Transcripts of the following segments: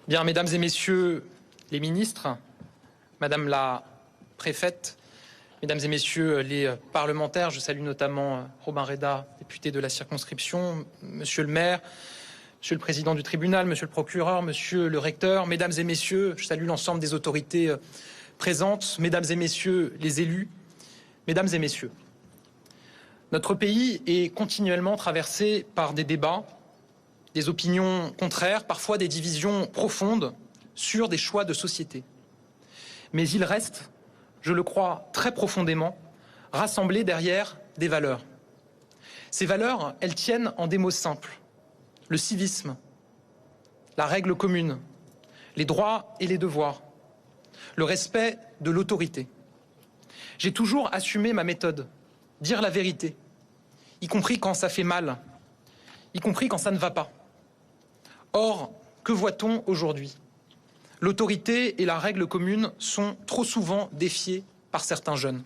Bien, mesdames et messieurs les ministres, madame la préfète, mesdames et messieurs les parlementaires, je salue notamment Robin Reda, député de la circonscription, monsieur le maire, monsieur le président du tribunal, monsieur le procureur, monsieur le recteur, mesdames et messieurs, je salue l'ensemble des autorités présentes, mesdames et messieurs les élus, mesdames et messieurs. Notre pays est continuellement traversé par des débats, des opinions contraires, parfois des divisions profondes sur des choix de société. Mais il reste, je le crois très profondément, rassemblés derrière des valeurs. Ces valeurs, elles tiennent en des mots simples. Le civisme, la règle commune, les droits et les devoirs, le respect de l'autorité. J'ai toujours assumé ma méthode, dire la vérité, y compris quand ça fait mal, y compris quand ça ne va pas. Or, que voit-on aujourd'hui? L'autorité et la règle commune sont trop souvent défiées par certains jeunes.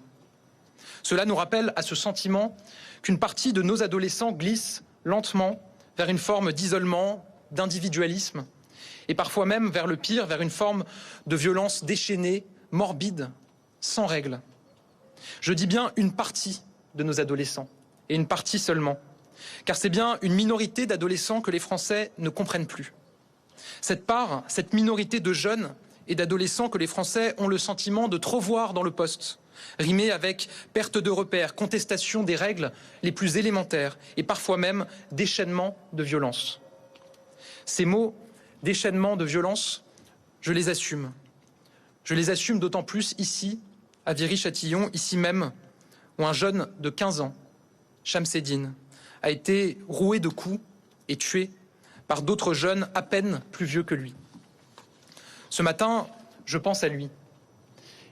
Cela nous rappelle à ce sentiment qu'une partie de nos adolescents glisse lentement vers une forme d'isolement, d'individualisme, et parfois même vers le pire, vers une forme de violence déchaînée, morbide, sans règle. Je dis bien une partie de nos adolescents, et une partie seulement, car c'est bien une minorité d'adolescents que les Français ne comprennent plus. Cette part, cette minorité de jeunes et d'adolescents que les Français ont le sentiment de trop voir dans le poste, rimé avec perte de repères, contestation des règles les plus élémentaires et parfois même déchaînement de violence. Ces mots, déchaînement de violence, je les assume. Je les assume d'autant plus ici, à Viry-Châtillon, ici même, où un jeune de 15 ans, Shamseddine, a été roué de coups et tué par d'autres jeunes à peine plus vieux que lui. Ce matin, je pense à lui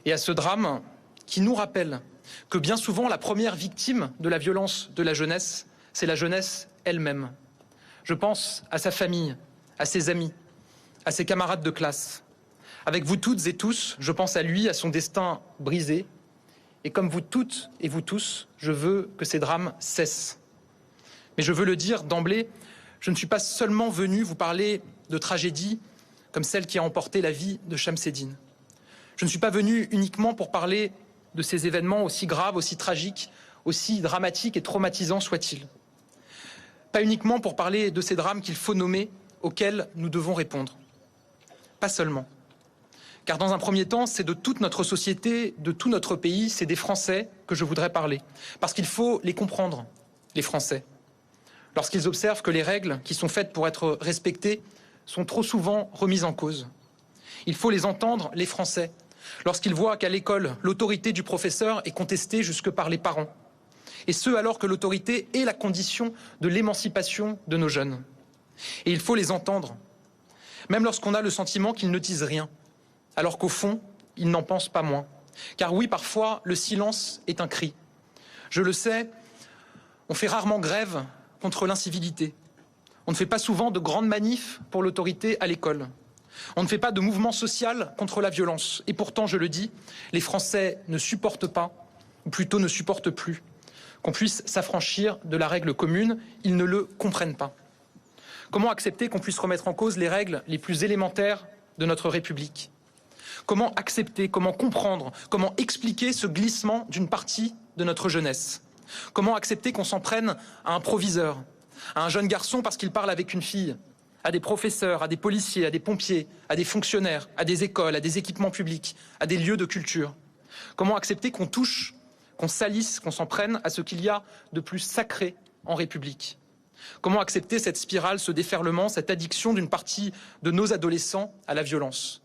et à ce drame qui nous rappelle que bien souvent la première victime de la violence de la jeunesse, c'est la jeunesse elle-même. Je pense à sa famille, à ses amis, à ses camarades de classe. Avec vous toutes et tous, je pense à lui, à son destin brisé. Et comme vous toutes et vous tous, je veux que ces drames cessent. Mais je veux le dire d'emblée, je ne suis pas seulement venu vous parler de tragédies comme celle qui a emporté la vie de Shamseddine. Je ne suis pas venu uniquement pour parler de ces événements aussi graves, aussi tragiques, aussi dramatiques et traumatisants soient-ils. Pas uniquement pour parler de ces drames qu'il faut nommer, auxquels nous devons répondre. Pas seulement. Car dans un premier temps, c'est de toute notre société, de tout notre pays, c'est des Français que je voudrais parler. Parce qu'il faut les comprendre, les Français. Lorsqu'ils observent que les règles qui sont faites pour être respectées sont trop souvent remises en cause. Il faut les entendre, les Français, lorsqu'ils voient qu'à l'école, l'autorité du professeur est contestée jusque par les parents. Et ce, alors que l'autorité est la condition de l'émancipation de nos jeunes. Et il faut les entendre, même lorsqu'on a le sentiment qu'ils ne disent rien. Alors qu'au fond, ils n'en pensent pas moins. Car oui, parfois, le silence est un cri. Je le sais, on fait rarement grève contre l'incivilité. On ne fait pas souvent de grandes manifs pour l'autorité à l'école. On ne fait pas de mouvement social contre la violence. Et pourtant, je le dis, les Français ne supportent pas, ou plutôt ne supportent plus, qu'on puisse s'affranchir de la règle commune. Ils ne le comprennent pas. Comment accepter qu'on puisse remettre en cause les règles les plus élémentaires de notre République ? Comment accepter, comment comprendre, comment expliquer ce glissement d'une partie de notre jeunesse? Comment accepter qu'on s'en prenne à un proviseur, à un jeune garçon parce qu'il parle avec une fille, à des professeurs, à des policiers, à des pompiers, à des fonctionnaires, à des écoles, à des équipements publics, à des lieux de culture? Comment accepter qu'on touche, qu'on salisse, qu'on s'en prenne à ce qu'il y a de plus sacré en République? Comment accepter cette spirale, ce déferlement, cette addiction d'une partie de nos adolescents à la violence?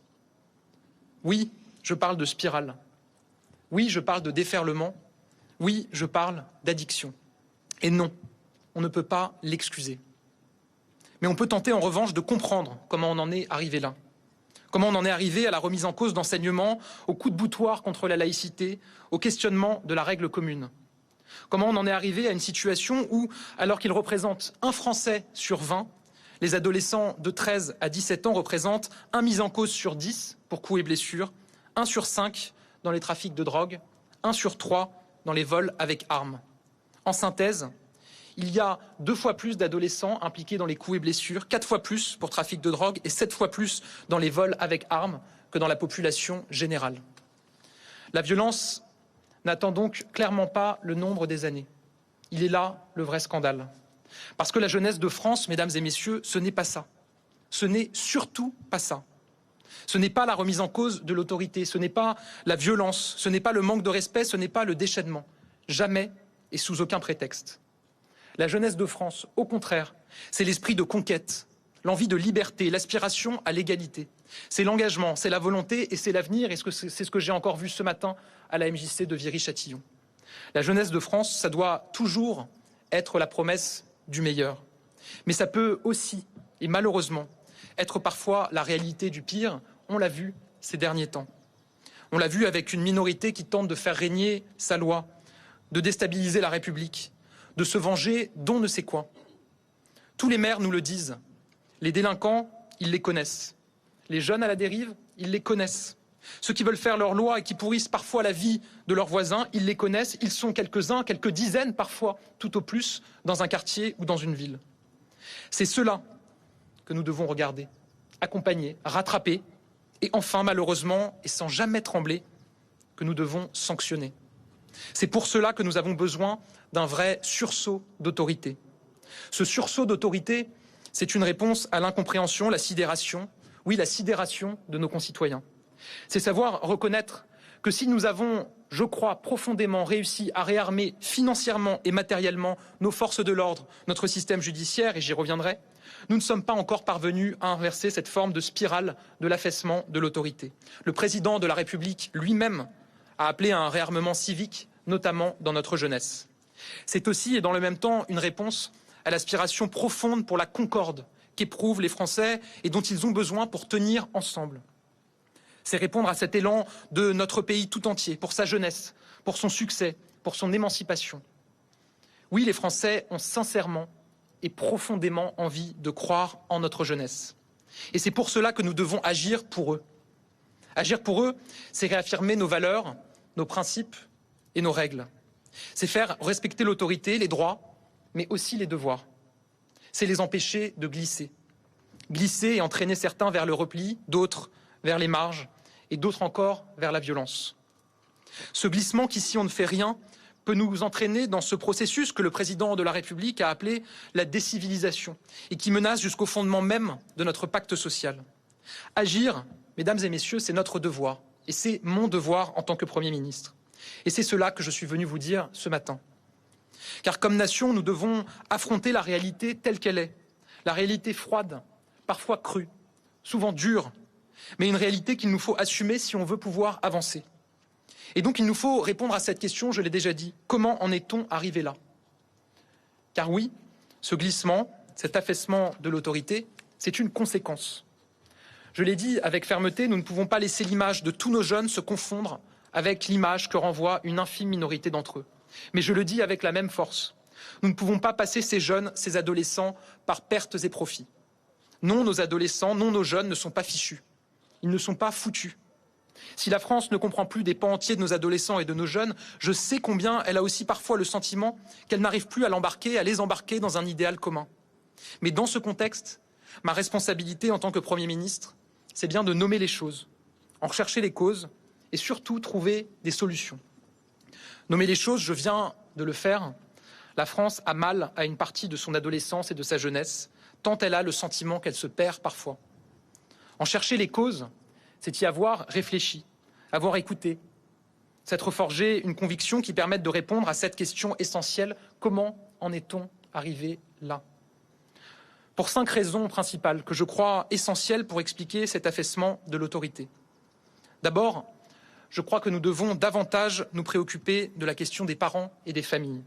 Oui, je parle de spirale. Oui, je parle de déferlement. Oui, je parle d'addiction. Et non, on ne peut pas l'excuser. Mais on peut tenter en revanche de comprendre comment on en est arrivé là. Comment on en est arrivé à la remise en cause d'enseignements, au coup de boutoir contre la laïcité, au questionnement de la règle commune. Comment on en est arrivé à une situation où, alors qu'ils représentent un Français sur 20, les adolescents de 13 à 17 ans représentent un mis en cause sur 10 pour coups et blessures, 1 sur 5 dans les trafics de drogue, 1 sur 3 dans les vols avec armes. En synthèse, Il y a 2 fois plus d'adolescents impliqués dans les coups et blessures, 4 fois plus pour trafic de drogue et 7 fois plus dans les vols avec armes que dans la population générale. La violence n'attend donc clairement pas le nombre des années. Il est là le vrai scandale. Parce que la jeunesse de France, mesdames et messieurs, ce n'est pas ça. Ce n'est surtout pas ça. Ce n'est pas la remise en cause de l'autorité, ce n'est pas la violence, ce n'est pas le manque de respect, ce n'est pas le déchaînement. Jamais et sous aucun prétexte. La jeunesse de France, au contraire, c'est l'esprit de conquête, l'envie de liberté, l'aspiration à l'égalité. C'est l'engagement, c'est la volonté et c'est l'avenir, et c'est ce que j'ai encore vu ce matin à la MJC de Viry-Châtillon. La jeunesse de France, ça doit toujours être la promesse du meilleur. Mais ça peut aussi, et malheureusement, être parfois la réalité du pire. On l'a vu ces derniers temps. On l'a vu avec une minorité qui tente de faire régner sa loi, de déstabiliser la République, de se venger d'on ne sait quoi. Tous les maires nous le disent. Les délinquants, ils les connaissent. Les jeunes à la dérive, ils les connaissent. Ceux qui veulent faire leur loi et qui pourrissent parfois la vie de leurs voisins, ils les connaissent. Ils sont quelques-uns, quelques dizaines parfois, tout au plus, dans un quartier ou dans une ville. C'est ceux-là que nous devons regarder, accompagner, rattraper et enfin, malheureusement, et sans jamais trembler, que nous devons sanctionner. C'est pour cela que nous avons besoin d'un vrai sursaut d'autorité. Ce sursaut d'autorité, c'est une réponse à l'incompréhension, la sidération, oui, la sidération de nos concitoyens. C'est savoir reconnaître que si nous avons, je crois, profondément réussi à réarmer financièrement et matériellement nos forces de l'ordre, notre système judiciaire, et j'y reviendrai, nous ne sommes pas encore parvenus à inverser cette forme de spirale de l'affaissement de l'autorité. Le président de la République lui-même a appelé à un réarmement civique, notamment dans notre jeunesse. C'est aussi, et dans le même temps, une réponse à l'aspiration profonde pour la concorde qu'éprouvent les Français et dont ils ont besoin pour tenir ensemble. C'est répondre à cet élan de notre pays tout entier, pour sa jeunesse, pour son succès, pour son émancipation. Oui, les Français ont sincèrement et profondément envie de croire en notre jeunesse. Et c'est pour cela que nous devons agir pour eux. Agir pour eux, c'est réaffirmer nos valeurs, nos principes et nos règles. C'est faire respecter l'autorité, les droits, mais aussi les devoirs. C'est les empêcher de glisser. Glisser et entraîner certains vers le repli, d'autres vers les marges et d'autres encore vers la violence. Ce glissement qui, si on ne fait rien, peut nous entraîner dans ce processus que le président de la République a appelé la décivilisation et qui menace jusqu'au fondement même de notre pacte social. Agir, mesdames et messieurs, c'est notre devoir et c'est mon devoir en tant que Premier ministre. Et c'est cela que je suis venu vous dire ce matin. Car comme nation, nous devons affronter la réalité telle qu'elle est, la réalité froide, parfois crue, souvent dure, mais une réalité qu'il nous faut assumer si on veut pouvoir avancer. Et donc il nous faut répondre à cette question, je l'ai déjà dit, comment en est-on arrivé là? Car oui, ce glissement, cet affaissement de l'autorité, c'est une conséquence. Je l'ai dit avec fermeté, nous ne pouvons pas laisser l'image de tous nos jeunes se confondre avec l'image que renvoie une infime minorité d'entre eux. Mais je le dis avec la même force, nous ne pouvons pas passer ces jeunes, ces adolescents, par pertes et profits. Non, nos adolescents, non, nos jeunes ne sont pas fichus. Ils ne sont pas foutus. Si la France ne comprend plus des pans entiers de nos adolescents et de nos jeunes, je sais combien elle a aussi parfois le sentiment qu'elle n'arrive plus à les embarquer dans un idéal commun. Mais dans ce contexte, ma responsabilité en tant que Premier ministre, c'est bien de nommer les choses, en rechercher les causes et surtout trouver des solutions. Nommer les choses, je viens de le faire. La France a mal à une partie de son adolescence et de sa jeunesse, tant elle a le sentiment qu'elle se perd parfois. En chercher les causes, c'est y avoir réfléchi, avoir écouté, s'être forgé une conviction qui permette de répondre à cette question essentielle, comment en est-on arrivé là? Pour 5 raisons principales que je crois essentielles pour expliquer cet affaissement de l'autorité. D'abord, je crois que nous devons davantage nous préoccuper de la question des parents et des familles.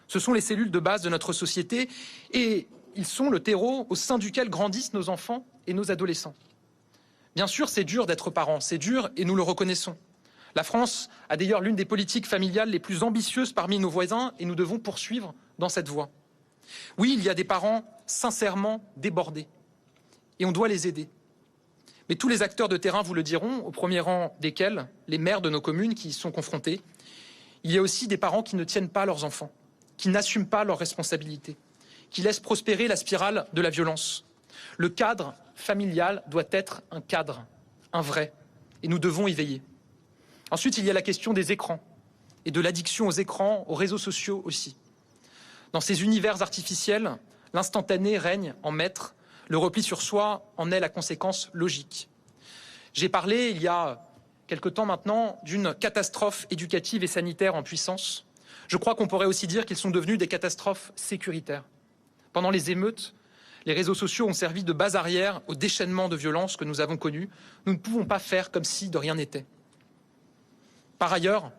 Ce sont les cellules de base de notre société et ils sont le terreau au sein duquel grandissent nos enfants et nos adolescents. Bien sûr, c'est dur d'être parent, c'est dur et nous le reconnaissons. La France a d'ailleurs l'une des politiques familiales les plus ambitieuses parmi nos voisins et nous devons poursuivre dans cette voie. Oui, il y a des parents sincèrement débordés et on doit les aider. Mais tous les acteurs de terrain vous le diront, au premier rang desquels les maires de nos communes qui y sont confrontés. Il y a aussi des parents qui ne tiennent pas leurs enfants, qui n'assument pas leurs responsabilités, qui laissent prospérer la spirale de la violence. Le cadre familial doit être un cadre, un vrai, et nous devons y veiller. Ensuite, il y a la question des écrans et de l'addiction aux écrans, aux réseaux sociaux aussi. Dans ces univers artificiels, l'instantané règne en maître, le repli sur soi en est la conséquence logique. J'ai parlé, il y a quelque temps maintenant, d'une catastrophe éducative et sanitaire en puissance. Je crois qu'on pourrait aussi dire qu'ils sont devenus des catastrophes sécuritaires. Pendant les émeutes, les réseaux sociaux ont servi de base arrière au déchaînement de violence que nous avons connu. Nous ne pouvons pas faire comme si de rien n'était. Par ailleurs,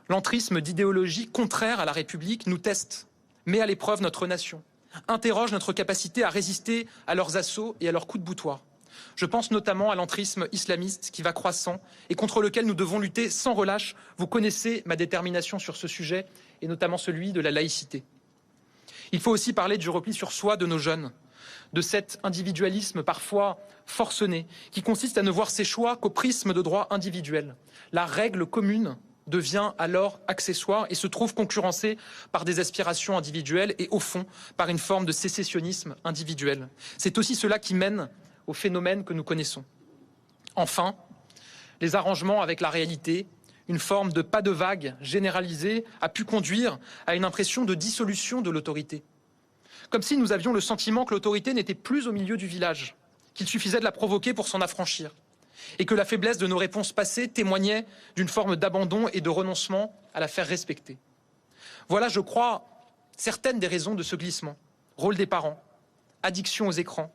l'entrisme d'idéologie contraire à la République nous teste, met à l'épreuve notre nation, interroge notre capacité à résister à leurs assauts et à leurs coups de boutoir. Je pense notamment à l'entrisme islamiste qui va croissant et contre lequel nous devons lutter sans relâche. Vous connaissez ma détermination sur ce sujet et notamment celui de la laïcité. Il faut aussi parler du repli sur soi de nos jeunes, de cet individualisme parfois forcené qui consiste à ne voir ses choix qu'au prisme de droits individuels. La règle commune devient alors accessoire et se trouve concurrencée par des aspirations individuelles et au fond par une forme de sécessionnisme individuel. C'est aussi cela qui mène au phénomène que nous connaissons. Enfin, les arrangements avec la réalité, une forme de pas de vague généralisée a pu conduire à une impression de dissolution de l'autorité. Comme si nous avions le sentiment que l'autorité n'était plus au milieu du village, qu'il suffisait de la provoquer pour s'en affranchir, et que la faiblesse de nos réponses passées témoignait d'une forme d'abandon et de renoncement à la faire respecter. Voilà, je crois, certaines des raisons de ce glissement. Rôle des parents, addiction aux écrans,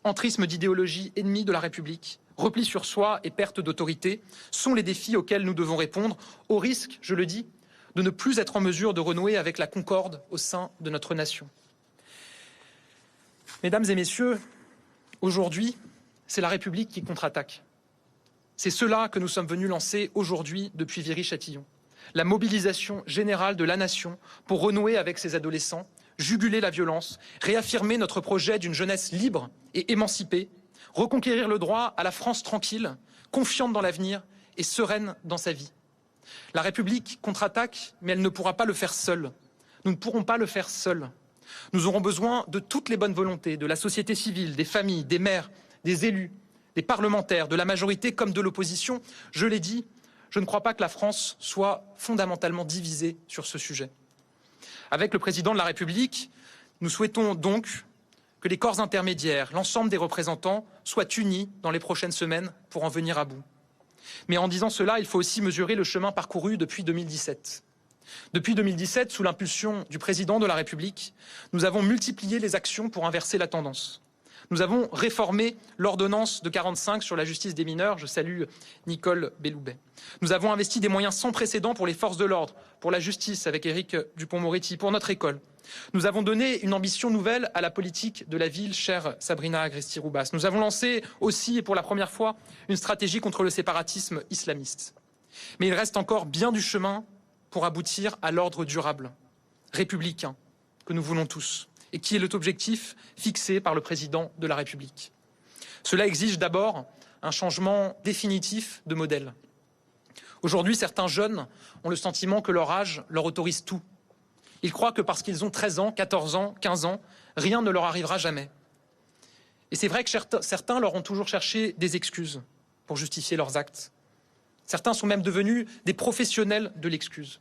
entrisme d'idéologie ennemie de la République, repli sur soi et perte d'autorité sont les défis auxquels nous devons répondre, au risque, je le dis, de ne plus être en mesure de renouer avec la concorde au sein de notre nation. Mesdames et messieurs, aujourd'hui, c'est la République qui contre-attaque. C'est cela que nous sommes venus lancer aujourd'hui depuis Viry-Châtillon. La mobilisation générale de la nation pour renouer avec ses adolescents, juguler la violence, réaffirmer notre projet d'une jeunesse libre et émancipée, reconquérir le droit à la France tranquille, confiante dans l'avenir et sereine dans sa vie. La République contre-attaque, mais elle ne pourra pas le faire seule. Nous ne pourrons pas le faire seuls. Nous aurons besoin de toutes les bonnes volontés, de la société civile, des familles, des maires, des élus, des parlementaires, de la majorité comme de l'opposition. Je l'ai dit, je ne crois pas que la France soit fondamentalement divisée sur ce sujet. Avec le président de la République, nous souhaitons donc que les corps intermédiaires, l'ensemble des représentants, soient unis dans les prochaines semaines pour en venir à bout. Mais en disant cela, il faut aussi mesurer le chemin parcouru depuis 2017. Depuis 2017, sous l'impulsion du président de la République, nous avons multiplié les actions pour inverser la tendance. Nous avons réformé l'ordonnance de 45 sur la justice des mineurs. Je salue Nicole Belloubet. Nous avons investi des moyens sans précédent pour les forces de l'ordre, pour la justice avec Éric Dupond-Moretti, pour notre école. Nous avons donné une ambition nouvelle à la politique de la ville, chère Sabrina Agresti-Roubasse. Nous avons lancé aussi, et pour la première fois, une stratégie contre le séparatisme islamiste. Mais il reste encore bien du chemin pour aboutir à l'ordre durable, républicain, que nous voulons tous, et qui est l'objectif fixé par le président de la République. Cela exige d'abord un changement définitif de modèle. Aujourd'hui, certains jeunes ont le sentiment que leur âge leur autorise tout. Ils croient que parce qu'ils ont 13 ans, 14 ans, 15 ans, rien ne leur arrivera jamais. Et c'est vrai que certains leur ont toujours cherché des excuses pour justifier leurs actes. Certains sont même devenus des professionnels de l'excuse.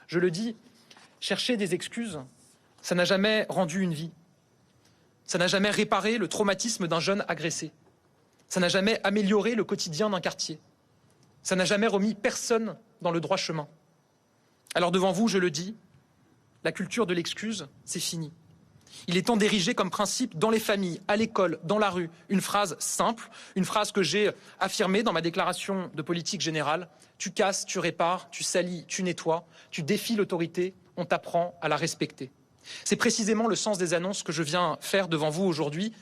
Je le dis, chercher des excuses, ça n'a jamais rendu une vie. Ça n'a jamais réparé le traumatisme d'un jeune agressé. Ça n'a jamais amélioré le quotidien d'un quartier. Ça n'a jamais remis personne dans le droit chemin. Alors devant vous, je le dis, la culture de l'excuse, c'est fini. Il est temps d'ériger comme principe dans les familles, à l'école, dans la rue, une phrase simple, une phrase que j'ai affirmée dans ma déclaration de politique générale. Tu casses, tu répares, tu salis, tu nettoies, tu défies l'autorité, on t'apprend à la respecter. C'est précisément le sens des annonces que je viens faire devant vous aujourd'hui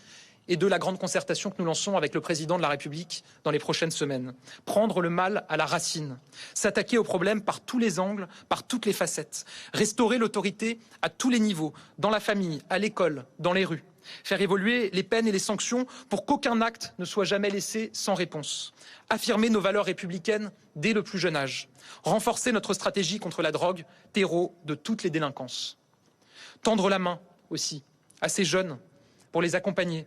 et de la grande concertation que nous lançons avec le président de la République dans les prochaines semaines. Prendre le mal à la racine, s'attaquer aux problèmes par tous les angles, par toutes les facettes, restaurer l'autorité à tous les niveaux, dans la famille, à l'école, dans les rues, faire évoluer les peines et les sanctions pour qu'aucun acte ne soit jamais laissé sans réponse, affirmer nos valeurs républicaines dès le plus jeune âge, renforcer notre stratégie contre la drogue, terreau de toutes les délinquances. Tendre la main aussi à ces jeunes pour les accompagner,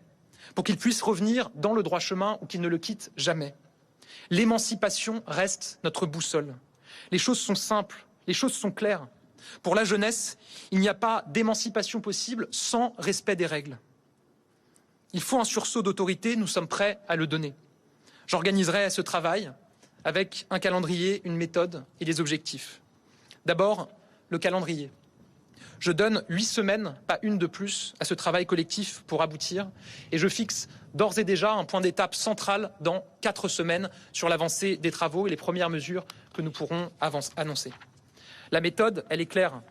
pour qu'ils puissent revenir dans le droit chemin ou qu'ils ne le quittent jamais. L'émancipation reste notre boussole. Les choses sont simples, les choses sont claires. Pour la jeunesse, il n'y a pas d'émancipation possible sans respect des règles. Il faut un sursaut d'autorité, nous sommes prêts à le donner. J'organiserai ce travail avec un calendrier, une méthode et des objectifs. D'abord, le calendrier. Je donne 8 semaines, pas une de plus, à ce travail collectif pour aboutir et je fixe d'ores et déjà un point d'étape central dans 4 semaines sur l'avancée des travaux et les premières mesures que nous pourrons annoncer. La méthode, elle est claire.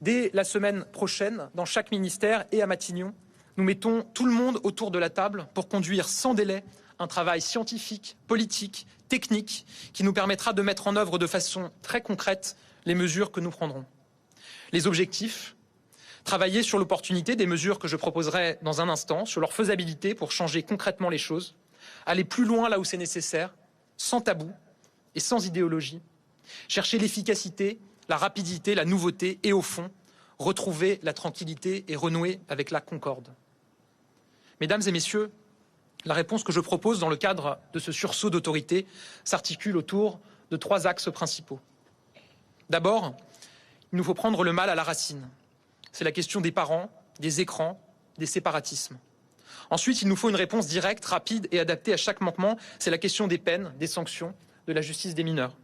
Dès la semaine prochaine, dans chaque ministère et à Matignon, nous mettons tout le monde autour de la table pour conduire sans délai un travail scientifique, politique, technique qui nous permettra de mettre en œuvre de façon très concrète les mesures que nous prendrons. Les objectifs, travailler sur l'opportunité des mesures que je proposerai dans un instant, sur leur faisabilité pour changer concrètement les choses, aller plus loin là où c'est nécessaire, sans tabou et sans idéologie, chercher l'efficacité, la rapidité, la nouveauté et au fond, retrouver la tranquillité et renouer avec la concorde. Mesdames et messieurs, la réponse que je propose dans le cadre de ce sursaut d'autorité s'articule autour de 3 axes principaux. D'abord, il nous faut prendre le mal à la racine. C'est la question des parents, des écrans, des séparatismes. Ensuite, il nous faut une réponse directe, rapide et adaptée à chaque manquement. C'est la question des peines, des sanctions, de la justice des mineurs.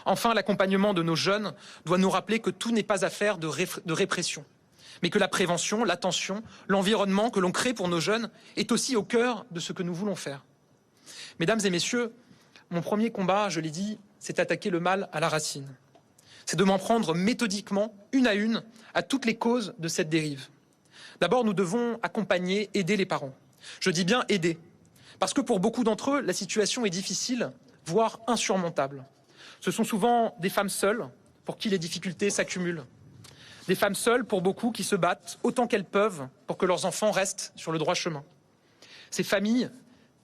Enfin, l'accompagnement de nos jeunes doit nous rappeler que tout n'est pas affaire de répression, mais que la prévention, l'attention, l'environnement que l'on crée pour nos jeunes est aussi au cœur de ce que nous voulons faire. Mesdames et messieurs, mon premier combat, je l'ai dit, c'est attaquer le mal à la racine. C'est de m'en prendre méthodiquement, une à une, à toutes les causes de cette dérive. D'abord, nous devons accompagner, aider les parents. Je dis bien aider, parce que pour beaucoup d'entre eux, la situation est difficile, voire insurmontable. Ce sont souvent des femmes seules pour qui les difficultés s'accumulent. Des femmes seules pour beaucoup qui se battent autant qu'elles peuvent pour que leurs enfants restent sur le droit chemin. Ces familles,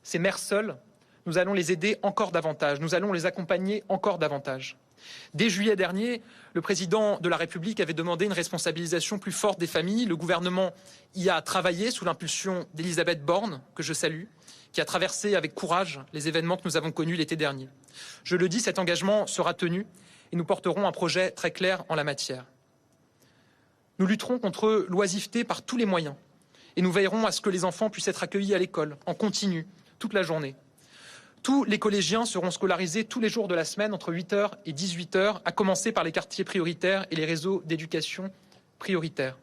ces mères seules, nous allons les aider encore davantage, nous allons les accompagner encore davantage. Dès juillet dernier, le président de la République avait demandé une responsabilisation plus forte des familles. Le gouvernement y a travaillé sous l'impulsion d'Elisabeth Borne, que je salue, qui a traversé avec courage les événements que nous avons connus l'été dernier. Je le dis, cet engagement sera tenu et nous porterons un projet très clair en la matière. Nous lutterons contre l'oisiveté par tous les moyens et nous veillerons à ce que les enfants puissent être accueillis à l'école, en continu, toute la journée. Tous les collégiens seront scolarisés tous les jours de la semaine entre 8h et 18h, à commencer par les quartiers prioritaires et les réseaux d'éducation prioritaires.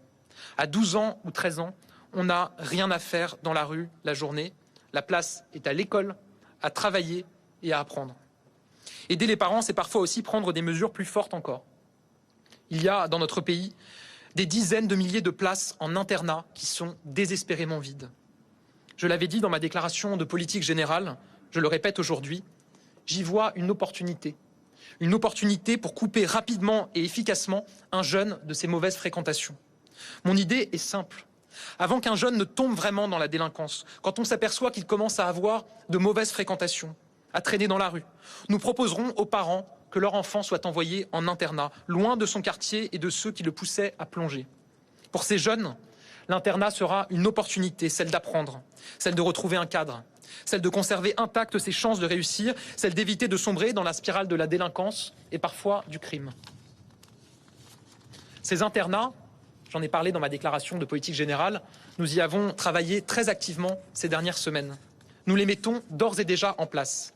À 12 ans ou 13 ans, on n'a rien à faire dans la rue la journée. La place est à l'école, à travailler et à apprendre. Aider les parents, c'est parfois aussi prendre des mesures plus fortes encore. Il y a dans notre pays des dizaines de milliers de places en internat qui sont désespérément vides. Je l'avais dit dans ma déclaration de politique générale, je le répète aujourd'hui, j'y vois une opportunité pour couper rapidement et efficacement un jeune de ses mauvaises fréquentations. Mon idée est simple. Avant qu'un jeune ne tombe vraiment dans la délinquance, quand on s'aperçoit qu'il commence à avoir de mauvaises fréquentations, à traîner dans la rue, nous proposerons aux parents que leur enfant soit envoyé en internat, loin de son quartier et de ceux qui le poussaient à plonger. Pour ces jeunes, l'internat sera une opportunité, celle d'apprendre, celle de retrouver un cadre, celle de conserver intactes ses chances de réussir, celle d'éviter de sombrer dans la spirale de la délinquance et parfois du crime. Ces internats, j'en ai parlé dans ma déclaration de politique générale, nous y avons travaillé très activement ces dernières semaines. Nous les mettons d'ores et déjà en place.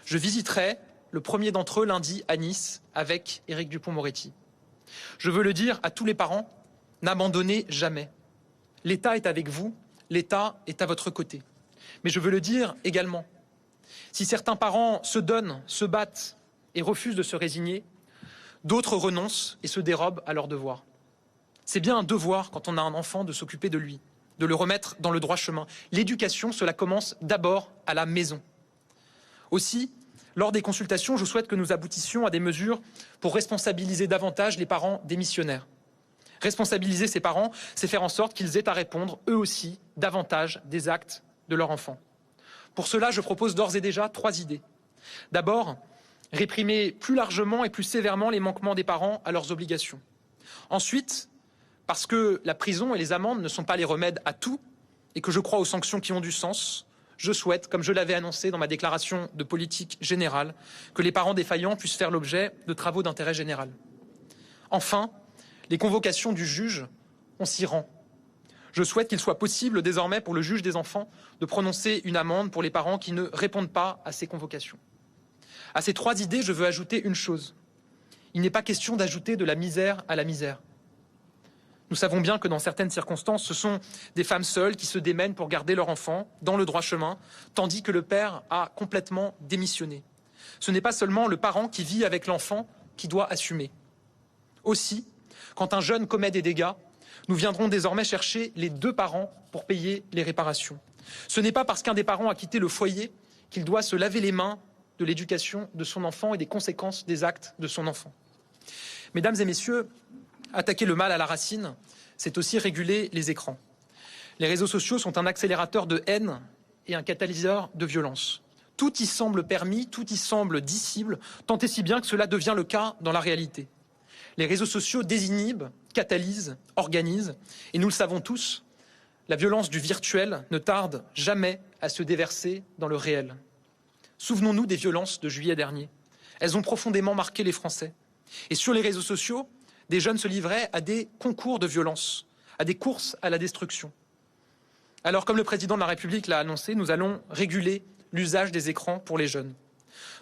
Je visiterai le premier d'entre eux lundi à Nice avec Éric Dupond-Moretti. Je veux le dire à tous les parents, n'abandonnez jamais. L'État est avec vous, l'État est à votre côté. Mais je veux le dire également, si certains parents se donnent, se battent et refusent de se résigner, d'autres renoncent et se dérobent à leurs devoirs. C'est bien un devoir quand on a un enfant de s'occuper de lui, de le remettre dans le droit chemin. L'éducation, cela commence d'abord à la maison. Aussi, lors des consultations, je souhaite que nous aboutissions à des mesures pour responsabiliser davantage les parents démissionnaires. Responsabiliser ces parents, c'est faire en sorte qu'ils aient à répondre, eux aussi, davantage des actes de leur enfant. Pour cela, je propose d'ores et déjà 3 idées. D'abord, réprimer plus largement et plus sévèrement les manquements des parents à leurs obligations. Ensuite, parce que la prison et les amendes ne sont pas les remèdes à tout et que je crois aux sanctions qui ont du sens, je souhaite, comme je l'avais annoncé dans ma déclaration de politique générale, que les parents défaillants puissent faire l'objet de travaux d'intérêt général. Enfin, les convocations du juge, on s'y rend. Je souhaite qu'il soit possible désormais pour le juge des enfants de prononcer une amende pour les parents qui ne répondent pas à ces convocations. À ces 3 idées, je veux ajouter une chose. Il n'est pas question d'ajouter de la misère à la misère. Nous savons bien que dans certaines circonstances, ce sont des femmes seules qui se démènent pour garder leur enfant dans le droit chemin, tandis que le père a complètement démissionné. Ce n'est pas seulement le parent qui vit avec l'enfant qui doit assumer. Aussi, quand un jeune commet des dégâts, nous viendrons désormais chercher les 2 parents pour payer les réparations. Ce n'est pas parce qu'un des parents a quitté le foyer qu'il doit se laver les mains de l'éducation de son enfant et des conséquences des actes de son enfant. Mesdames et messieurs, attaquer le mal à la racine, c'est aussi réguler les écrans. Les réseaux sociaux sont un accélérateur de haine et un catalyseur de violence. Tout y semble permis, tout y semble dissible, tant et si bien que cela devient le cas dans la réalité. Les réseaux sociaux désinhibent, catalysent, organisent, et nous le savons tous, la violence du virtuel ne tarde jamais à se déverser dans le réel. Souvenons-nous des violences de juillet dernier. Elles ont profondément marqué les Français. Et sur les réseaux sociaux, des jeunes se livraient à des concours de violence, à des courses à la destruction. Alors, comme le président de la République l'a annoncé, nous allons réguler l'usage des écrans pour les jeunes.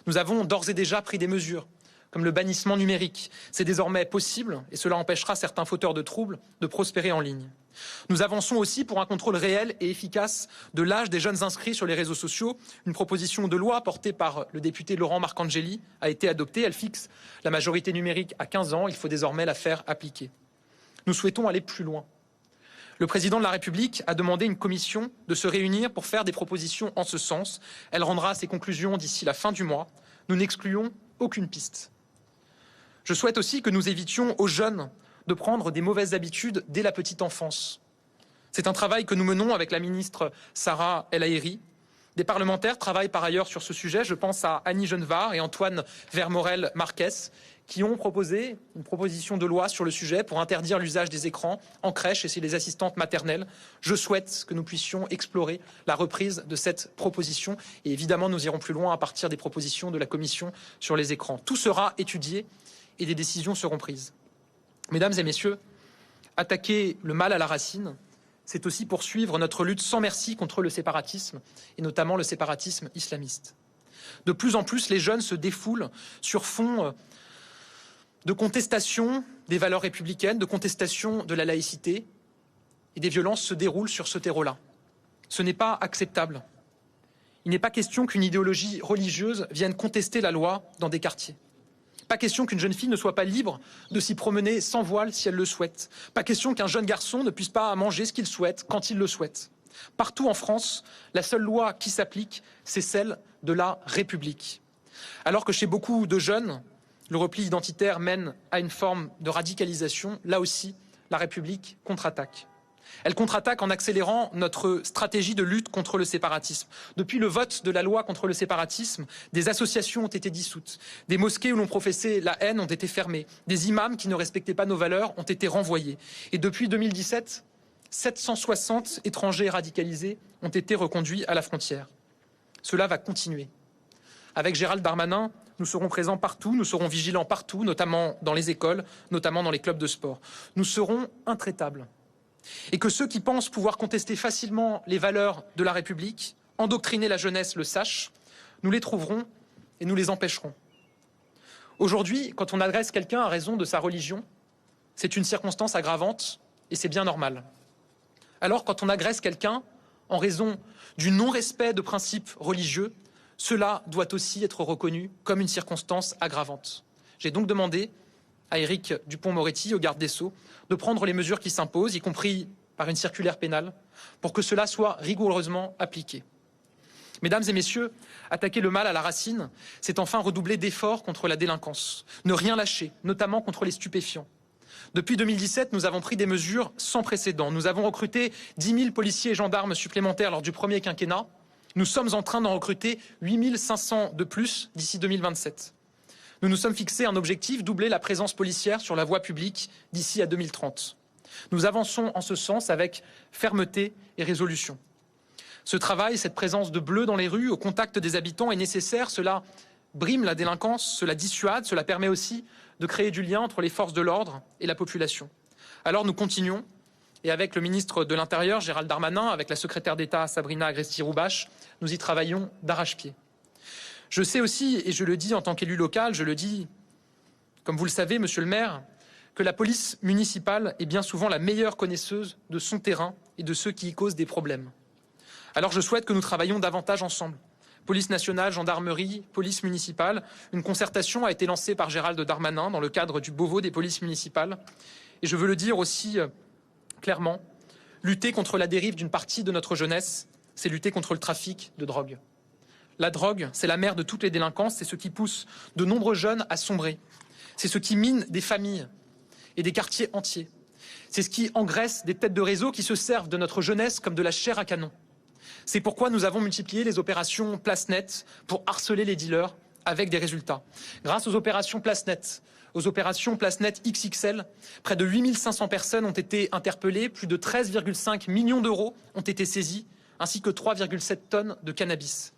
Nous avons d'ores et déjà pris des mesures, comme le bannissement numérique. C'est désormais possible et cela empêchera certains fauteurs de troubles de prospérer en ligne. Nous avançons aussi pour un contrôle réel et efficace de l'âge des jeunes inscrits sur les réseaux sociaux. Une proposition de loi portée par le député Laurent Marcangeli a été adoptée. Elle fixe la majorité numérique à 15 ans. Il faut désormais la faire appliquer. Nous souhaitons aller plus loin. Le président de la République a demandé une commission de se réunir pour faire des propositions en ce sens. Elle rendra ses conclusions d'ici la fin du mois. Nous n'excluons aucune piste. Je souhaite aussi que nous évitions aux jeunes de prendre des mauvaises habitudes dès la petite enfance. C'est un travail que nous menons avec la ministre Sarah El Haïry. Des parlementaires travaillent par ailleurs sur ce sujet. Je pense à Annie Genevard et Antoine Vermorel-Marquez qui ont proposé une proposition de loi sur le sujet pour interdire l'usage des écrans en crèche et chez les assistantes maternelles. Je souhaite que nous puissions explorer la reprise de cette proposition et évidemment nous irons plus loin à partir des propositions de la Commission sur les écrans. Tout sera étudié et des décisions seront prises. Mesdames et messieurs, attaquer le mal à la racine, c'est aussi poursuivre notre lutte sans merci contre le séparatisme, et notamment le séparatisme islamiste. De plus en plus, les jeunes se défoulent sur fond de contestation des valeurs républicaines, de contestation de la laïcité, et des violences se déroulent sur ce terreau-là. Ce n'est pas acceptable. Il n'est pas question qu'une idéologie religieuse vienne contester la loi dans des quartiers. Pas question qu'une jeune fille ne soit pas libre de s'y promener sans voile si elle le souhaite. Pas question qu'un jeune garçon ne puisse pas manger ce qu'il souhaite quand il le souhaite. Partout en France, la seule loi qui s'applique, c'est celle de la République. Alors que chez beaucoup de jeunes, le repli identitaire mène à une forme de radicalisation, là aussi, la République contre-attaque. Elle contre-attaque en accélérant notre stratégie de lutte contre le séparatisme. Depuis le vote de la loi contre le séparatisme, des associations ont été dissoutes. Des mosquées où l'on professait la haine ont été fermées. Des imams qui ne respectaient pas nos valeurs ont été renvoyés. Et depuis 2017, 760 étrangers radicalisés ont été reconduits à la frontière. Cela va continuer. Avec Gérald Darmanin, nous serons présents partout, nous serons vigilants partout, notamment dans les écoles, notamment dans les clubs de sport. Nous serons intraitables. Et que ceux qui pensent pouvoir contester facilement les valeurs de la République, endoctriner la jeunesse le sachent, nous les trouverons et nous les empêcherons. Aujourd'hui, quand on agresse quelqu'un à raison de sa religion, c'est une circonstance aggravante et c'est bien normal. Alors, quand on agresse quelqu'un en raison du non-respect de principes religieux, cela doit aussi être reconnu comme une circonstance aggravante. J'ai donc demandé à Éric Dupond-Moretti, au garde des Sceaux, de prendre les mesures qui s'imposent, y compris par une circulaire pénale, pour que cela soit rigoureusement appliqué. Mesdames et messieurs, attaquer le mal à la racine, c'est enfin redoubler d'efforts contre la délinquance, ne rien lâcher, notamment contre les stupéfiants. Depuis 2017, nous avons pris des mesures sans précédent. Nous avons recruté 10 000 policiers et gendarmes supplémentaires lors du premier quinquennat. Nous sommes en train d'en recruter 8 500 de plus d'ici 2027. Nous nous sommes fixé un objectif, doubler la présence policière sur la voie publique d'ici à 2030. Nous avançons en ce sens avec fermeté et résolution. Ce travail, cette présence de bleu dans les rues, au contact des habitants est nécessaire. Cela brime la délinquance, cela dissuade, cela permet aussi de créer du lien entre les forces de l'ordre et la population. Alors nous continuons, et avec le ministre de l'Intérieur, Gérald Darmanin, avec la secrétaire d'État, Sabrina Agresti-Roubache, nous y travaillons d'arrache-pied. Je sais aussi, et je le dis en tant qu'élu local, je le dis, comme vous le savez, monsieur le maire, que la police municipale est bien souvent la meilleure connaisseuse de son terrain et de ceux qui y causent des problèmes. Alors je souhaite que nous travaillions davantage ensemble. Police nationale, gendarmerie, police municipale. Une concertation a été lancée par Gérald Darmanin dans le cadre du Beauvau des polices municipales. Et je veux le dire aussi clairement, lutter contre la dérive d'une partie de notre jeunesse, c'est lutter contre le trafic de drogue. La drogue, c'est la mère de toutes les délinquances, c'est ce qui pousse de nombreux jeunes à sombrer. C'est ce qui mine des familles et des quartiers entiers. C'est ce qui engraisse des têtes de réseau qui se servent de notre jeunesse comme de la chair à canon. C'est pourquoi nous avons multiplié les opérations Place Net pour harceler les dealers avec des résultats. Grâce aux opérations Place Net XXL, près de 8500 personnes ont été interpellées, plus de 13,5 millions d'euros ont été saisis, ainsi que 3,7 tonnes de cannabis.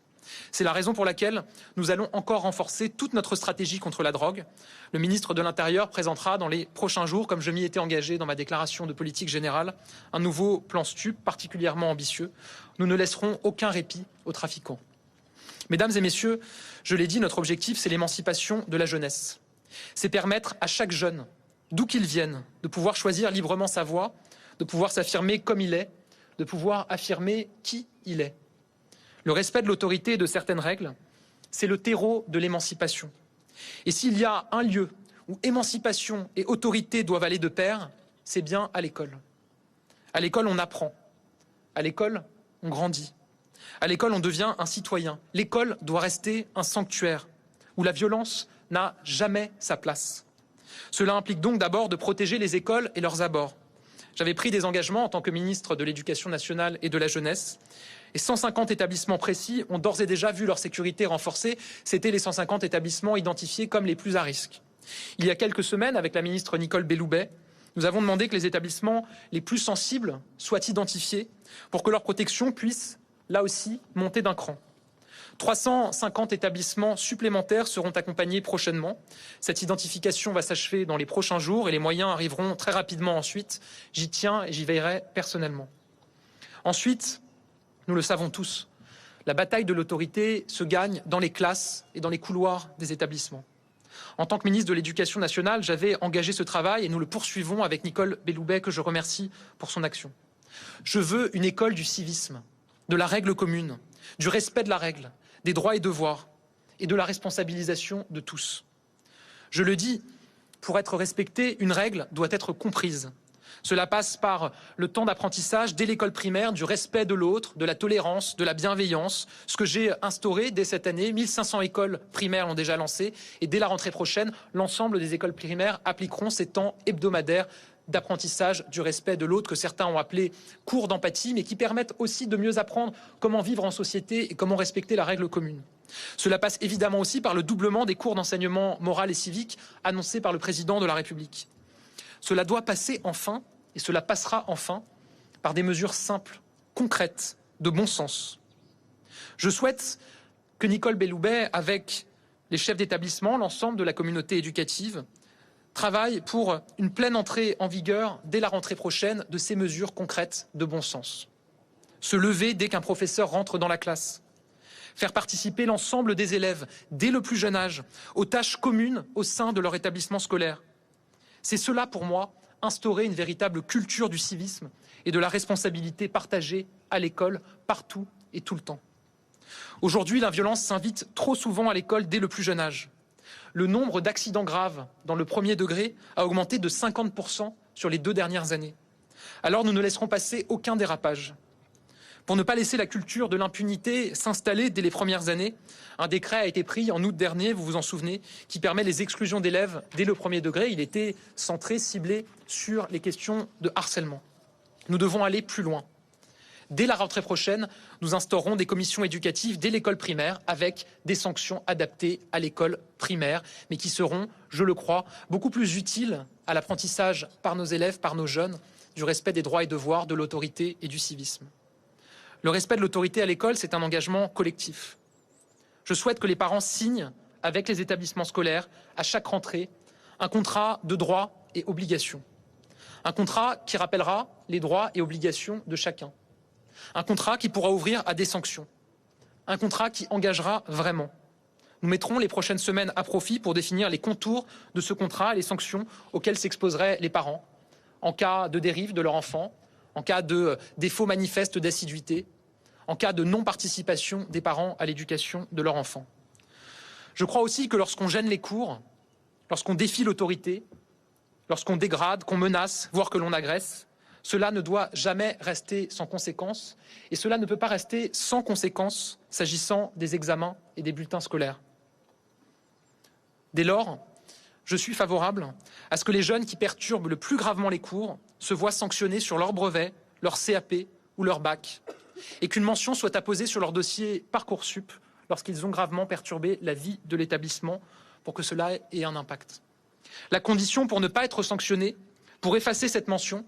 C'est la raison pour laquelle nous allons encore renforcer toute notre stratégie contre la drogue. Le ministre de l'Intérieur présentera dans les prochains jours, comme je m'y étais engagé dans ma déclaration de politique générale, un nouveau plan STUP particulièrement ambitieux. Nous ne laisserons aucun répit aux trafiquants. Mesdames et messieurs, je l'ai dit, notre objectif, c'est l'émancipation de la jeunesse. C'est permettre à chaque jeune, d'où qu'il vienne, de pouvoir choisir librement sa voie, de pouvoir s'affirmer comme il est, de pouvoir affirmer qui il est. Le respect de l'autorité et de certaines règles, c'est le terreau de l'émancipation. Et s'il y a un lieu où émancipation et autorité doivent aller de pair, c'est bien à l'école. À l'école, on apprend. À l'école, on grandit. À l'école, on devient un citoyen. L'école doit rester un sanctuaire où la violence n'a jamais sa place. Cela implique donc d'abord de protéger les écoles et leurs abords. J'avais pris des engagements en tant que ministre de l'Éducation nationale et de la jeunesse. Et 150 établissements précis ont d'ores et déjà vu leur sécurité renforcée. C'était les 150 établissements identifiés comme les plus à risque. Il y a quelques semaines, avec la ministre Nicole Belloubet, nous avons demandé que les établissements les plus sensibles soient identifiés pour que leur protection puisse, là aussi, monter d'un cran. 350 établissements supplémentaires seront accompagnés prochainement. Cette identification va s'achever dans les prochains jours et les moyens arriveront très rapidement ensuite. J'y tiens et j'y veillerai personnellement. Ensuite, nous le savons tous, la bataille de l'autorité se gagne dans les classes et dans les couloirs des établissements. En tant que ministre de l'Éducation nationale, j'avais engagé ce travail et nous le poursuivons avec Nicole Belloubet, que je remercie pour son action. Je veux une école du civisme, de la règle commune, du respect de la règle, des droits et devoirs et de la responsabilisation de tous. Je le dis, pour être respecté, une règle doit être comprise. Cela passe par le temps d'apprentissage dès l'école primaire, du respect de l'autre, de la tolérance, de la bienveillance, ce que j'ai instauré dès cette année. 1500 écoles primaires l'ont déjà lancé et dès la rentrée prochaine, l'ensemble des écoles primaires appliqueront ces temps hebdomadaires d'apprentissage du respect de l'autre que certains ont appelé cours d'empathie, mais qui permettent aussi de mieux apprendre comment vivre en société et comment respecter la règle commune. Cela passe évidemment aussi par le doublement des cours d'enseignement moral et civique annoncé par le président de la République. Cela doit passer enfin, et cela passera enfin, par des mesures simples, concrètes, de bon sens. Je souhaite que Nicole Belloubet, avec les chefs d'établissement, l'ensemble de la communauté éducative, travaille pour une pleine entrée en vigueur dès la rentrée prochaine de ces mesures concrètes de bon sens. Se lever dès qu'un professeur rentre dans la classe. Faire participer l'ensemble des élèves, dès le plus jeune âge, aux tâches communes au sein de leur établissement scolaire. C'est cela, pour moi, instaurer une véritable culture du civisme et de la responsabilité partagée à l'école, partout et tout le temps. Aujourd'hui, la violence s'invite trop souvent à l'école dès le plus jeune âge. Le nombre d'accidents graves dans le premier degré a augmenté de 50% sur les 2 dernières années. Alors nous ne laisserons passer aucun dérapage. Pour ne pas laisser la culture de l'impunité s'installer dès les premières années, un décret a été pris en août dernier, vous vous en souvenez, qui permet les exclusions d'élèves dès le premier degré. Il était centré, ciblé sur les questions de harcèlement. Nous devons aller plus loin. Dès la rentrée prochaine, nous instaurerons des commissions éducatives dès l'école primaire avec des sanctions adaptées à l'école primaire, mais qui seront, je le crois, beaucoup plus utiles à l'apprentissage par nos élèves, par nos jeunes, du respect des droits et devoirs, de l'autorité et du civisme. Le respect de l'autorité à l'école, c'est un engagement collectif. Je souhaite que les parents signent avec les établissements scolaires, à chaque rentrée, un contrat de droits et obligations. Un contrat qui rappellera les droits et obligations de chacun. Un contrat qui pourra ouvrir à des sanctions. Un contrat qui engagera vraiment. Nous mettrons les prochaines semaines à profit pour définir les contours de ce contrat et les sanctions auxquelles s'exposeraient les parents en cas de dérive de leur enfant, en cas de défaut manifeste d'assiduité, en cas de non-participation des parents à l'éducation de leur enfant. Je crois aussi que lorsqu'on gêne les cours, lorsqu'on défie l'autorité, lorsqu'on dégrade, qu'on menace, voire que l'on agresse, cela ne doit jamais rester sans conséquence et cela ne peut pas rester sans conséquence s'agissant des examens et des bulletins scolaires. Dès lors, je suis favorable à ce que les jeunes qui perturbent le plus gravement les cours se voient sanctionnés sur leur brevet, leur CAP ou leur bac et qu'une mention soit apposée sur leur dossier Parcoursup lorsqu'ils ont gravement perturbé la vie de l'établissement pour que cela ait un impact. La condition pour ne pas être sanctionné, pour effacer cette mention,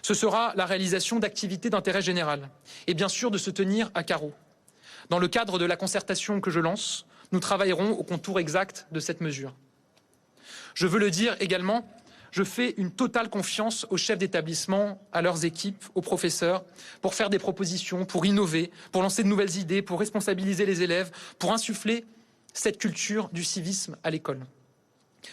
ce sera la réalisation d'activités d'intérêt général et bien sûr de se tenir à carreau. Dans le cadre de la concertation que je lance, nous travaillerons au contour exact de cette mesure. Je veux le dire également, je fais une totale confiance aux chefs d'établissement, à leurs équipes, aux professeurs, pour faire des propositions, pour innover, pour lancer de nouvelles idées, pour responsabiliser les élèves, pour insuffler cette culture du civisme à l'école.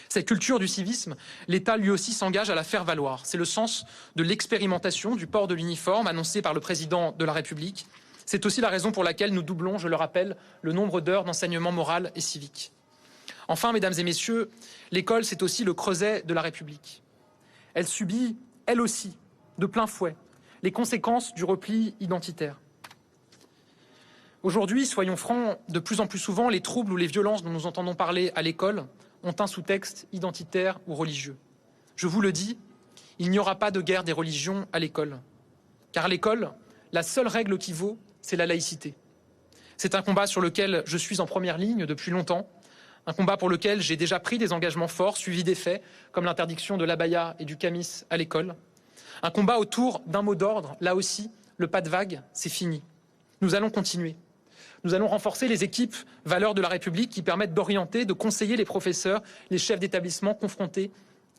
Cette culture du civisme, l'État lui aussi s'engage à la faire valoir. C'est le sens de l'expérimentation du port de l'uniforme annoncé par le président de la République. C'est aussi la raison pour laquelle nous doublons, je le rappelle, le nombre d'heures d'enseignement moral et civique. Enfin, mesdames et messieurs, l'école, c'est aussi le creuset de la République. Elle subit, elle aussi, de plein fouet, les conséquences du repli identitaire. Aujourd'hui, soyons francs, de plus en plus souvent, les troubles ou les violences dont nous entendons parler à l'école ont un sous-texte identitaire ou religieux. Je vous le dis, il n'y aura pas de guerre des religions à l'école. Car à l'école, la seule règle qui vaut, c'est la laïcité. C'est un combat sur lequel je suis en première ligne depuis longtemps, un combat pour lequel j'ai déjà pris des engagements forts, suivis des faits, comme l'interdiction de l'abaya et du camis à l'école. Un combat autour d'un mot d'ordre, là aussi, le pas de vague, c'est fini. Nous allons continuer. Nous allons renforcer les équipes valeurs de la République qui permettent d'orienter, de conseiller les professeurs, les chefs d'établissement confrontés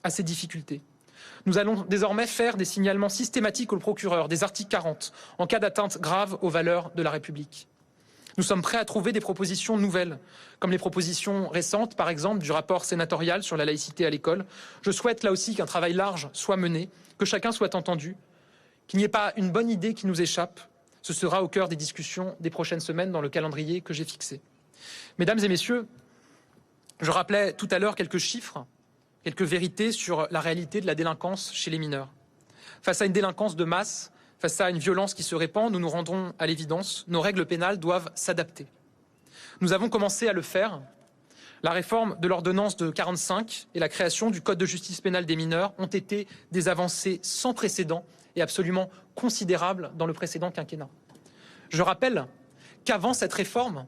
à ces difficultés. Nous allons désormais faire des signalements systématiques au procureur, des articles 40, en cas d'atteinte grave aux valeurs de la République. Nous sommes prêts à trouver des propositions nouvelles, comme les propositions récentes, par exemple, du rapport sénatorial sur la laïcité à l'école. Je souhaite là aussi qu'un travail large soit mené, que chacun soit entendu, qu'il n'y ait pas une bonne idée qui nous échappe. Ce sera au cœur des discussions des prochaines semaines dans le calendrier que j'ai fixé. Mesdames et messieurs, je rappelais tout à l'heure quelques chiffres, quelques vérités sur la réalité de la délinquance chez les mineurs. Face à une délinquance de masse, face à une violence qui se répand, nous nous rendrons à l'évidence, nos règles pénales doivent s'adapter. Nous avons commencé à le faire. La réforme de l'ordonnance de 45 et la création du Code de justice pénale des mineurs ont été des avancées sans précédent et absolument considérable dans le précédent quinquennat. Je rappelle qu'avant cette réforme,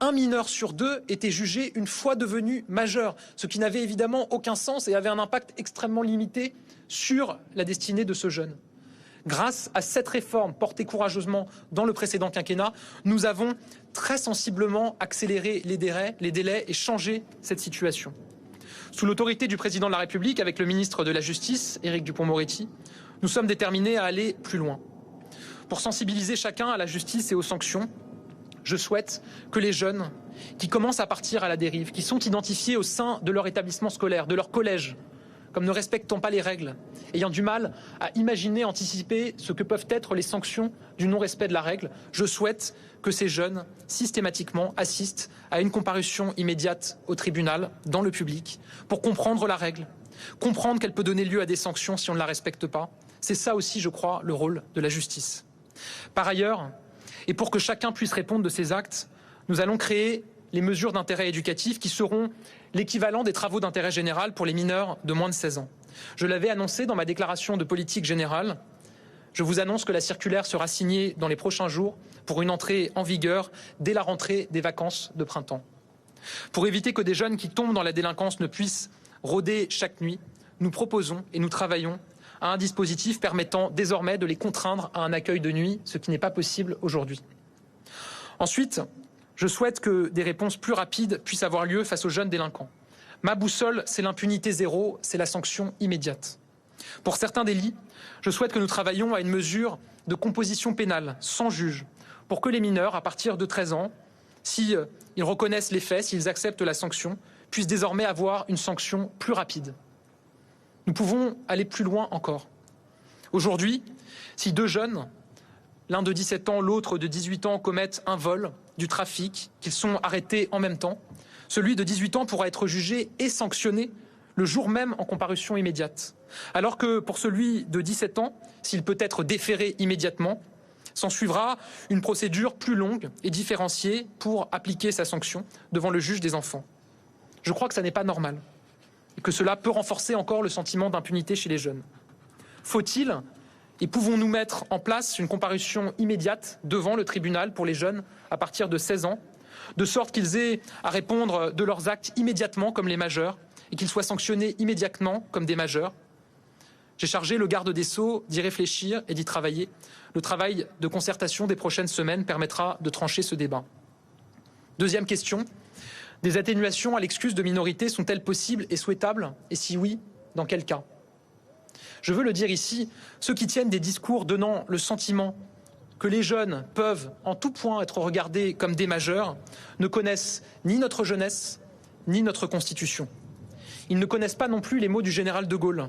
un mineur sur deux était jugé une fois devenu majeur, ce qui n'avait évidemment aucun sens et avait un impact extrêmement limité sur la destinée de ce jeune. Grâce à cette réforme portée courageusement dans le précédent quinquennat, nous avons très sensiblement accéléré les délais et changé cette situation. Sous l'autorité du président de la République, avec le ministre de la Justice, Éric Dupond-Moretti, nous sommes déterminés à aller plus loin. Pour sensibiliser chacun à la justice et aux sanctions, je souhaite que les jeunes qui commencent à partir à la dérive, qui sont identifiés au sein de leur établissement scolaire, de leur collège, comme ne respectant pas les règles, ayant du mal à imaginer, anticiper ce que peuvent être les sanctions du non-respect de la règle, je souhaite que ces jeunes, systématiquement, assistent à une comparution immédiate au tribunal, dans le public, pour comprendre la règle, comprendre qu'elle peut donner lieu à des sanctions si on ne la respecte pas. C'est ça aussi, je crois, le rôle de la justice. Par ailleurs, et pour que chacun puisse répondre de ses actes, nous allons créer les mesures d'intérêt éducatif qui seront l'équivalent des travaux d'intérêt général pour les mineurs de moins de 16 ans. Je l'avais annoncé dans ma déclaration de politique générale. Je vous annonce que la circulaire sera signée dans les prochains jours pour une entrée en vigueur dès la rentrée des vacances de printemps. Pour éviter que des jeunes qui tombent dans la délinquance ne puissent rôder chaque nuit, nous proposons et nous travaillons à un dispositif permettant désormais de les contraindre à un accueil de nuit, ce qui n'est pas possible aujourd'hui. Ensuite, je souhaite que des réponses plus rapides puissent avoir lieu face aux jeunes délinquants. Ma boussole, c'est l'impunité zéro, c'est la sanction immédiate. Pour certains délits, je souhaite que nous travaillions à une mesure de composition pénale, sans juge, pour que les mineurs, à partir de 13 ans, s'ils reconnaissent les faits, s'ils acceptent la sanction, puissent désormais avoir une sanction plus rapide. Nous pouvons aller plus loin encore. Aujourd'hui, si deux jeunes, l'un de 17 ans, l'autre de 18 ans, commettent un vol, du trafic, qu'ils sont arrêtés en même temps, celui de 18 ans pourra être jugé et sanctionné le jour même en comparution immédiate. Alors que pour celui de 17 ans, s'il peut être déféré immédiatement, s'en suivra une procédure plus longue et différenciée pour appliquer sa sanction devant le juge des enfants. Je crois que ça n'est pas normal et que cela peut renforcer encore le sentiment d'impunité chez les jeunes. Faut-il et pouvons-nous mettre en place une comparution immédiate devant le tribunal pour les jeunes à partir de 16 ans, de sorte qu'ils aient à répondre de leurs actes immédiatement comme les majeurs et qu'ils soient sanctionnés immédiatement comme des majeurs? J'ai chargé le garde des Sceaux d'y réfléchir et d'y travailler. Le travail de concertation des prochaines semaines permettra de trancher ce débat. Deuxième question, des atténuations à l'excuse de minorité sont-elles possibles et souhaitables? Et si oui, dans quel cas? Je veux le dire ici, ceux qui tiennent des discours donnant le sentiment que les jeunes peuvent en tout point être regardés comme des majeurs ne connaissent ni notre jeunesse, ni notre Constitution. Ils ne connaissent pas non plus les mots du général de Gaulle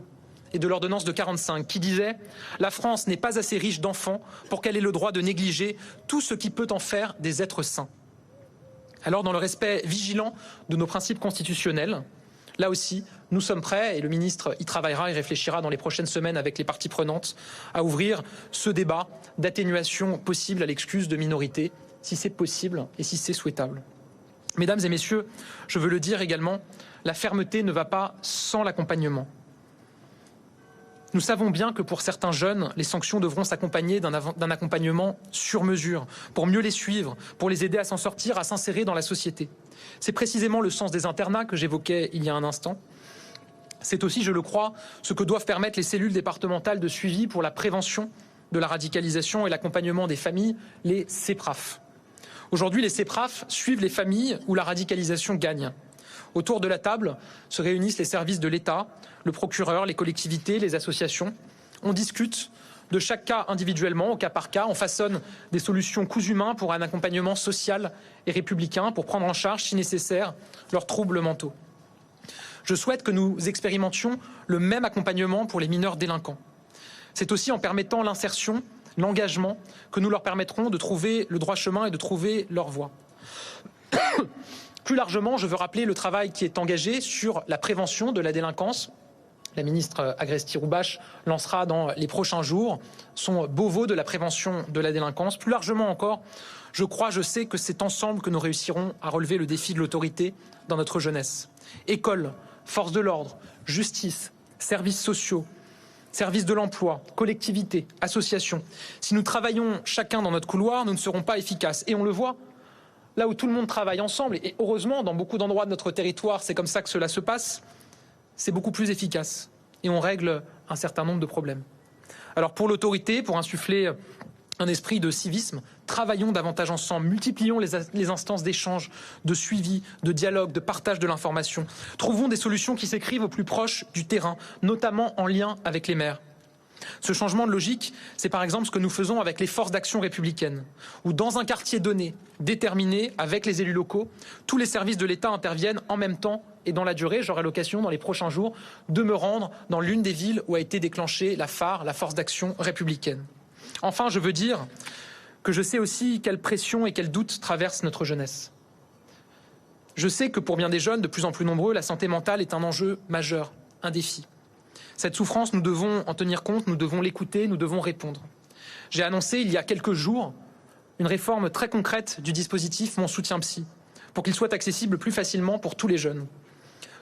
et de l'ordonnance de 45 qui disait « La France n'est pas assez riche d'enfants pour qu'elle ait le droit de négliger tout ce qui peut en faire des êtres sains. » Alors, dans le respect vigilant de nos principes constitutionnels, là aussi, nous sommes prêts, et le ministre y travaillera et réfléchira dans les prochaines semaines avec les parties prenantes, à ouvrir ce débat d'atténuation possible à l'excuse de minorité, si c'est possible et si c'est souhaitable. Mesdames et messieurs, je veux le dire également, la fermeté ne va pas sans l'accompagnement. Nous savons bien que pour certains jeunes, les sanctions devront s'accompagner d'un accompagnement sur mesure, pour mieux les suivre, pour les aider à s'en sortir, à s'insérer dans la société. C'est précisément le sens des internats que j'évoquais il y a un instant. C'est aussi, je le crois, ce que doivent permettre les cellules départementales de suivi pour la prévention de la radicalisation et l'accompagnement des familles, les CEPRAF. Aujourd'hui, les CEPRAF suivent les familles où la radicalisation gagne. Autour de la table se réunissent les services de l'État, le procureur, les collectivités, les associations. On discute de chaque cas individuellement, au cas par cas. On façonne des solutions cousu main pour un accompagnement social et républicain pour prendre en charge, si nécessaire, leurs troubles mentaux. Je souhaite que nous expérimentions le même accompagnement pour les mineurs délinquants. C'est aussi en permettant l'insertion, l'engagement, que nous leur permettrons de trouver le droit chemin et de trouver leur voie. Plus largement, je veux rappeler le travail qui est engagé sur la prévention de la délinquance. La ministre Agresti-Roubache lancera dans les prochains jours son Beauvau de la prévention de la délinquance. Plus largement encore, je sais que c'est ensemble que nous réussirons à relever le défi de l'autorité dans notre jeunesse. École, forces de l'ordre, justice, services sociaux, services de l'emploi, collectivités, associations. Si nous travaillons chacun dans notre couloir, nous ne serons pas efficaces. Et on le voit, là où tout le monde travaille ensemble, et heureusement, dans beaucoup d'endroits de notre territoire, c'est comme ça que cela se passe, c'est beaucoup plus efficace. Et on règle un certain nombre de problèmes. Alors pour l'autorité, pour insuffler un esprit de civisme, travaillons davantage ensemble, multiplions les instances d'échange, de suivi, de dialogue, de partage de l'information. Trouvons des solutions qui s'écrivent au plus proche du terrain, notamment en lien avec les maires. Ce changement de logique, c'est par exemple ce que nous faisons avec les forces d'action républicaines, où dans un quartier donné, déterminé, avec les élus locaux, tous les services de l'État interviennent en même temps et dans la durée. J'aurai l'occasion dans les prochains jours de me rendre dans l'une des villes où a été déclenchée la phare, la force d'action républicaine. Enfin, je veux dire que je sais aussi quelle pression et quels doutes traversent notre jeunesse. Je sais que pour bien des jeunes, de plus en plus nombreux, la santé mentale est un enjeu majeur, un défi. Cette souffrance, nous devons en tenir compte, nous devons l'écouter, nous devons répondre. J'ai annoncé il y a quelques jours une réforme très concrète du dispositif Mon soutien psy, pour qu'il soit accessible plus facilement pour tous les jeunes.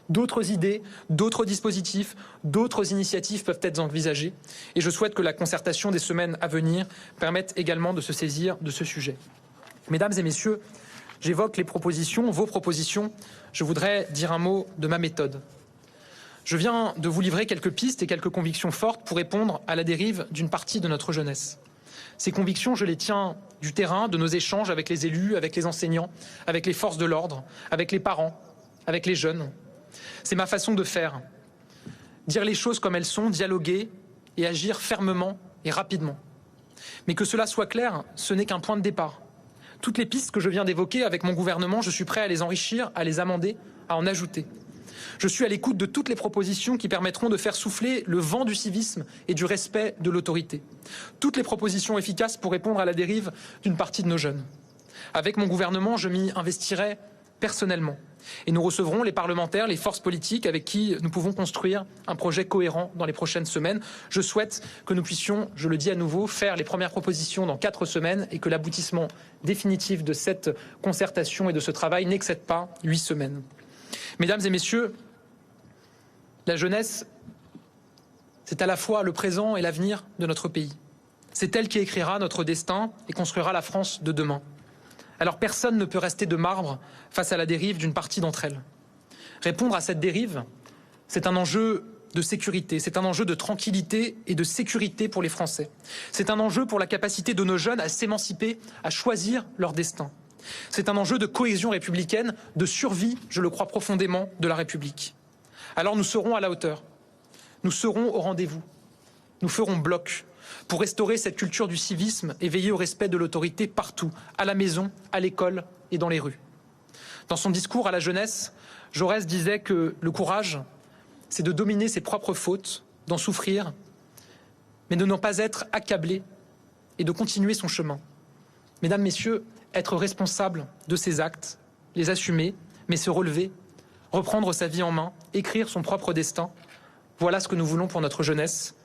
D'autres idées, d'autres dispositifs, d'autres initiatives peuvent être envisagées et je souhaite que la concertation des semaines à venir permette également de se saisir de ce sujet. Mesdames et messieurs, j'évoque les propositions, vos propositions. Je voudrais dire un mot de ma méthode. Je viens de vous livrer quelques pistes et quelques convictions fortes pour répondre à la dérive d'une partie de notre jeunesse. Ces convictions, je les tiens du terrain, de nos échanges avec les élus, avec les enseignants, avec les forces de l'ordre, avec les parents, avec les jeunes. C'est ma façon de faire. Dire les choses comme elles sont, dialoguer et agir fermement et rapidement. Mais que cela soit clair, ce n'est qu'un point de départ. Toutes les pistes que je viens d'évoquer avec mon gouvernement, je suis prêt à les enrichir, à les amender, à en ajouter. Je suis à l'écoute de toutes les propositions qui permettront de faire souffler le vent du civisme et du respect de l'autorité. Toutes les propositions efficaces pour répondre à la dérive d'une partie de nos jeunes. Avec mon gouvernement, je m'y investirai personnellement. Et nous recevrons les parlementaires, les forces politiques avec qui nous pouvons construire un projet cohérent dans les prochaines semaines. Je souhaite que nous puissions, je le dis à nouveau, faire les premières propositions dans 4 semaines et que l'aboutissement définitif de cette concertation et de ce travail n'excède pas 8 semaines. Mesdames et messieurs, la jeunesse, c'est à la fois le présent et l'avenir de notre pays. C'est elle qui écrira notre destin et construira la France de demain. Alors personne ne peut rester de marbre face à la dérive d'une partie d'entre elles. Répondre à cette dérive, c'est un enjeu de sécurité, c'est un enjeu de tranquillité et de sécurité pour les Français. C'est un enjeu pour la capacité de nos jeunes à s'émanciper, à choisir leur destin. C'est un enjeu de cohésion républicaine, de survie, je le crois profondément, de la République. Alors nous serons à la hauteur, nous serons au rendez-vous, nous ferons bloc pour restaurer cette culture du civisme et veiller au respect de l'autorité partout, à la maison, à l'école et dans les rues. Dans son discours à la jeunesse, Jaurès disait que le courage, c'est de dominer ses propres fautes, d'en souffrir, mais de ne pas être accablé et de continuer son chemin. Mesdames, Messieurs, être responsable de ses actes, les assumer, mais se relever, reprendre sa vie en main, écrire son propre destin, voilà ce que nous voulons pour notre jeunesse.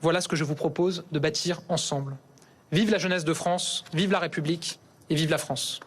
Voilà ce que je vous propose de bâtir ensemble. Vive la jeunesse de France, vive la République et vive la France.